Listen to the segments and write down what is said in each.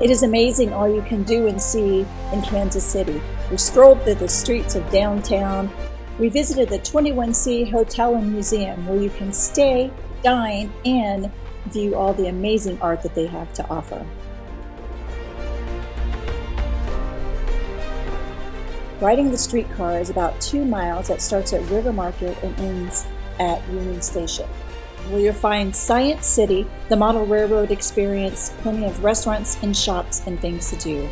It is amazing all you can do and see in Kansas City. We strolled through the streets of downtown. We visited the 21C Hotel and Museum, where you can stay, dine, and view all the amazing art that they have to offer. Riding the streetcar is about 2 miles that starts at River Market and ends at Union Station, where you'll find Science City, the model railroad experience, plenty of restaurants and shops and things to do.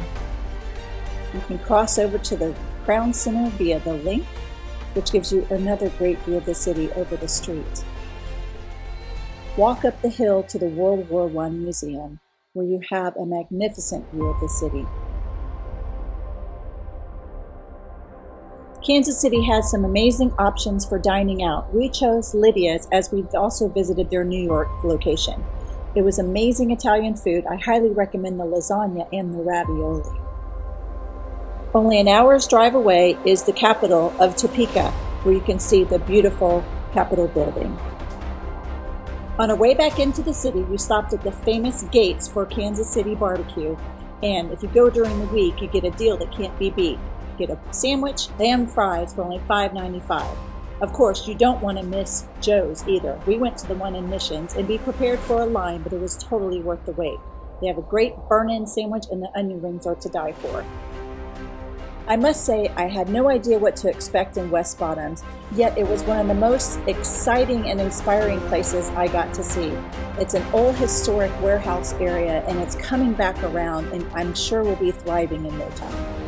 You can cross over to the Crown Center via the link, which gives you another great view of the city over the street. Walk up the hill to the World War I Museum, where you have a magnificent view of the city. Kansas City has some amazing options for dining out. We chose Lydia's as we've also visited their New York location. It was amazing Italian food. I highly recommend the lasagna and the ravioli. Only an hour's drive away is the capital of Topeka, where you can see the beautiful Capitol building. On our way back into the city, we stopped at the famous Gates for Kansas City barbecue. And if you go during the week, you get a deal that can't be beat. Get a sandwich and fries for only $5.95. Of course, you don't want to miss Joe's either. We went to the one in Missions, and be prepared for a line, but it was totally worth the wait. They have a great burn-in sandwich, and the onion rings are to die for. I must say, I had no idea what to expect in West Bottoms, yet it was one of the most exciting and inspiring places I got to see. It's an old historic warehouse area, and it's coming back around, and I'm sure will be thriving in no time.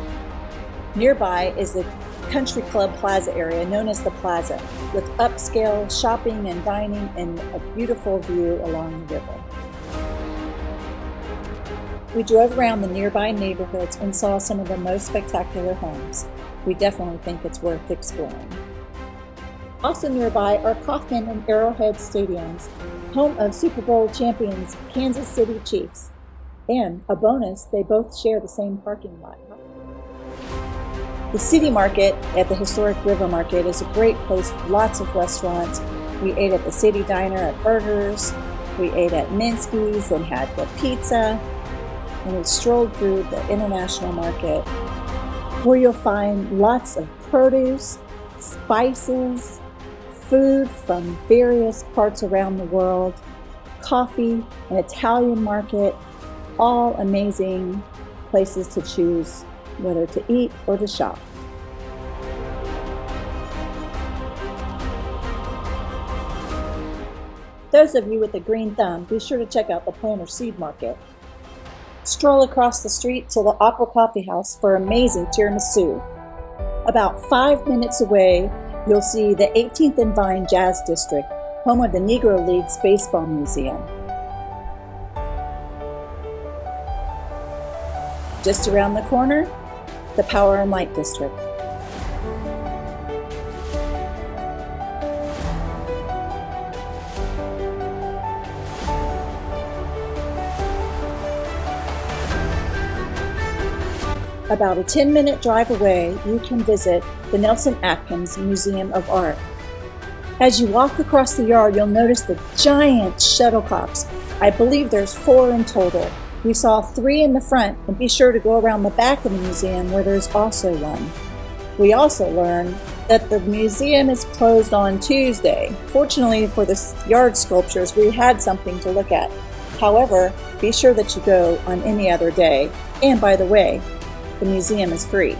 Nearby is the Country Club Plaza area known as the Plaza, with upscale shopping and dining and a beautiful view along the river. We drove around the nearby neighborhoods and saw some of the most spectacular homes. We definitely think it's worth exploring. Also nearby are Kauffman and Arrowhead Stadiums, home of Super Bowl champions Kansas City Chiefs. And a bonus, they both share the same parking lot. The City Market at the historic River Market is a great place with lots of restaurants. We ate at the City Diner at Burgers. We ate at Minsky's and had the pizza. And we strolled through the International Market, where you'll find lots of produce, spices, food from various parts around the world, coffee, an Italian market, all amazing places to choose whether to eat or to shop. Those of you with a green thumb, be sure to check out the Planter Seed Market. Stroll across the street to the Opera Coffee House for amazing tiramisu. About 5 minutes away, you'll see the 18th and Vine Jazz District, home of the Negro Leagues Baseball Museum. Just around the corner, the Power and Light District. About a 10-minute drive away, you can visit the Nelson Atkins Museum of Art. As you walk across the yard, you'll notice the giant shuttlecocks. I believe there's 4 in total. We saw 3 in the front, and be sure to go around the back of the museum where there's also one. We also learned that the museum is closed on Tuesday. Fortunately for the yard sculptures, we had something to look at. However, be sure that you go on any other day. And by the way, the museum is free.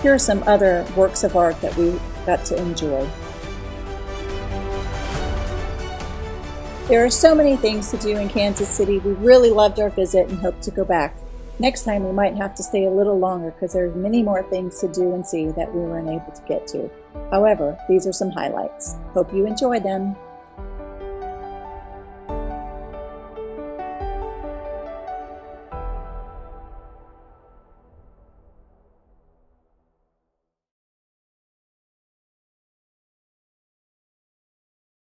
Here are some other works of art that we got to enjoy. There are so many things to do in Kansas City. We really loved our visit and hope to go back. Next time we might have to stay a little longer because there's many more things to do and see that we weren't able to get to. However, these are some highlights. Hope you enjoy them.